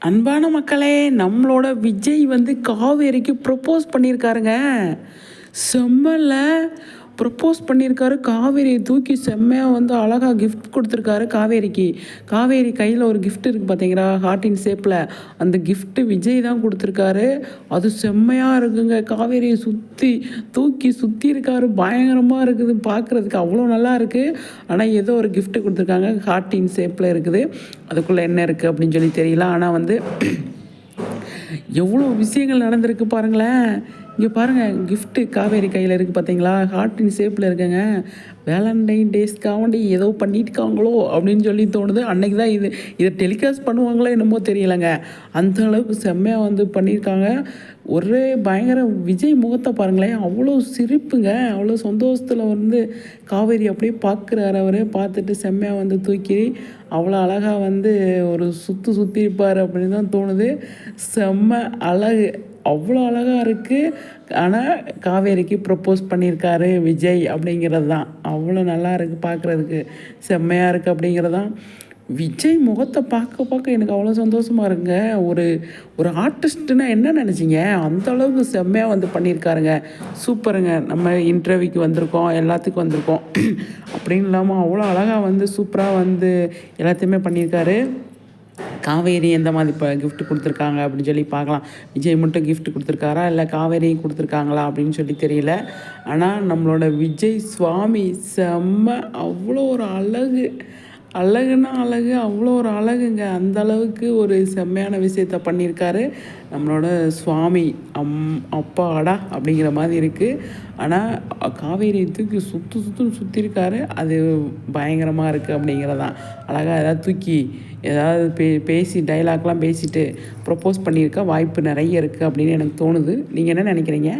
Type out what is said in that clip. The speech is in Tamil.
அன்பான மக்களே, நம்மளோட விஜய் வந்து காவேரிக்கு ப்ரப்போஸ் பண்ணியிருக்காருங்க. செம்மல்ல. ப்ரப்போஸ் பண்ணியிருக்காரு. காவேரியை தூக்கி செம்மையாக வந்து அழகாக கிஃப்ட் கொடுத்துருக்காரு காவேரிக்கு. காவேரி கையில் ஒரு கிஃப்ட் இருக்குது பார்த்தீங்களா, ஹார்ட்டின் ஷேப்பில். அந்த கிஃப்ட்டு விஜய் தான் கொடுத்துருக்காரு. அது செம்மையாக இருக்குங்க. காவேரியை தூக்கி சுற்றி இருக்காரு. பயங்கரமாக இருக்குது பார்க்குறதுக்கு, அவ்வளோ நல்லா இருக்குது. ஆனால் ஏதோ ஒரு கிஃப்ட்டு கொடுத்துருக்காங்க, ஹார்ட்டின் ஷேப்பில் இருக்குது. அதுக்குள்ளே என்ன இருக்குது அப்படின்னு சொல்லி தெரியல. ஆனால் வந்து எவ்வளோ விஷயங்கள் நடந்திருக்கு பாருங்களேன். இங்கே பாருங்கள், கிஃப்ட்டு காவேரி கையில் இருக்குது பார்த்தீங்களா, ஹார்ட்டின் ஷேப்பில் இருக்குங்க. வேலண்டைன் டேஸ்க்காண்டி ஏதோ பண்ணியிருக்காங்களோ அப்படின்னு சொல்லி தோணுது. அன்றைக்கி தான் இதை டெலிகாஸ்ட் பண்ணுவாங்களோ என்னமோ தெரியலைங்க. அந்த அளவுக்கு செம்மையாக வந்து பண்ணியிருக்காங்க. ஒரே பயங்கர விஜய் முகத்தை பாருங்களேன், அவ்வளோ சிரிப்புங்க. அவ்வளோ சந்தோஷத்தில் வந்து காவேரி அப்படியே பார்க்குறாரு. அவரே பார்த்துட்டு செம்மையாக வந்து தூக்கி அவ்வளோ அழகாக வந்து ஒரு சுற்றிருப்பார் அப்படின்னு தான் தோணுது. செம்ம அழகு, அவ்வளோ அழகாக இருக்குது. ஆனால் காவேரிக்கு ப்ரப்போஸ் பண்ணியிருக்காரு விஜய் அப்படிங்கிறது தான் அவ்வளோ நல்லா இருக்குது பார்க்குறதுக்கு, செம்மையாக இருக்குது அப்படிங்கிறது தான். விஜய் முகத்தை பார்க்க எனக்கு அவ்வளோ சந்தோஷமாக இருக்குங்க. ஒரு ஆர்டிஸ்ட்டுன்னா என்ன நினச்சிங்க, அந்த அளவுக்கு செம்மையாக வந்து பண்ணியிருக்காருங்க. சூப்பருங்க. நம்ம இன்டர்வியூக்கு வந்திருக்கோம், எல்லாத்துக்கும் வந்திருக்கோம் அப்படின்னு இல்லாமல் அவ்வளோ அழகாக வந்து சூப்பராக வந்து எல்லாத்தையுமே பண்ணியிருக்காரு. காவேரி எந்த மாதிரி இப்போ கிஃப்ட் கொடுத்துருக்காங்க அப்படின்னு சொல்லி பார்க்கலாம். விஜய் மட்டும் கிஃப்ட் கொடுத்துருக்காரா இல்லை காவேரியும் கொடுத்துருக்காங்களா அப்படின்னு சொல்லி தெரியல. ஆனால் நம்மளோட விஜய் சுவாமி செம்ம, அவ்வளோ ஒரு அழகுன்னா அழகு, அவ்வளோ ஒரு அழகுங்க. அந்த அளவுக்கு ஒரு செம்மையான விஷயத்த பண்ணியிருக்காரு நம்மளோட சுவாமி. அப்பாடா அப்படிங்கிற மாதிரி இருக்குது. ஆனால் காவேரி தூக்கி சுற்றுன்னு சுற்றிருக்காரு. அது பயங்கரமாக இருக்குது அப்படிங்கிறதான். அழகாக ஏதாவது பேசி டைலாக்லாம் பேசிட்டு ப்ரப்போஸ் பண்ணியிருக்க வாய்ப்பு நிறைய இருக்குது அப்படின்னு எனக்கு தோணுது. நீங்கள் என்ன நினைக்கிறீங்க?